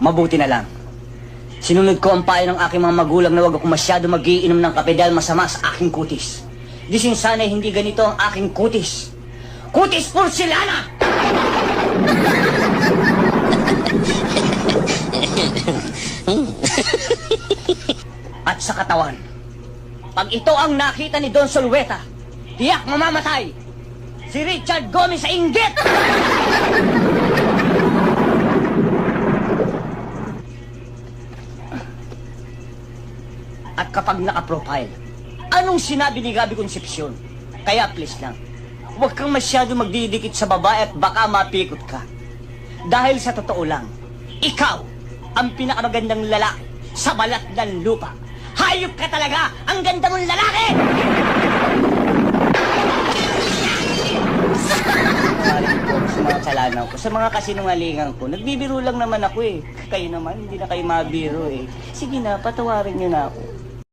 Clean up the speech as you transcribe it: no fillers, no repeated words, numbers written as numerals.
Mabuti na lang. Sinunod ko ang payo ng aking mga magulang na huwag ako masyado magiinom ng kape dahil masama sa aking kutis. Disin sana'y hindi ganito ang aking kutis. Kutis porcelana! At sa katawan, pag ito ang nakita ni Don Solueta, tiyak mamamatay si Richard Gomez sa inggit! At kapag naka-profile, anong sinabi ni Gabi Concepcion? Kaya please lang, huwag kang masyado magdidikit sa babae at baka mapikot ka. Dahil sa totoo lang, ikaw ang pinakamagandang lalaki sa balat ng lupa. Hayop ka talaga! Ang ganda mong lalaki! Sa mga kasalanan ko, sa mga kasinungalingan ko, nagbibiro lang naman ako eh. Kayo naman, hindi na kayo mabiro eh. Sige na, patawarin niyo na ako.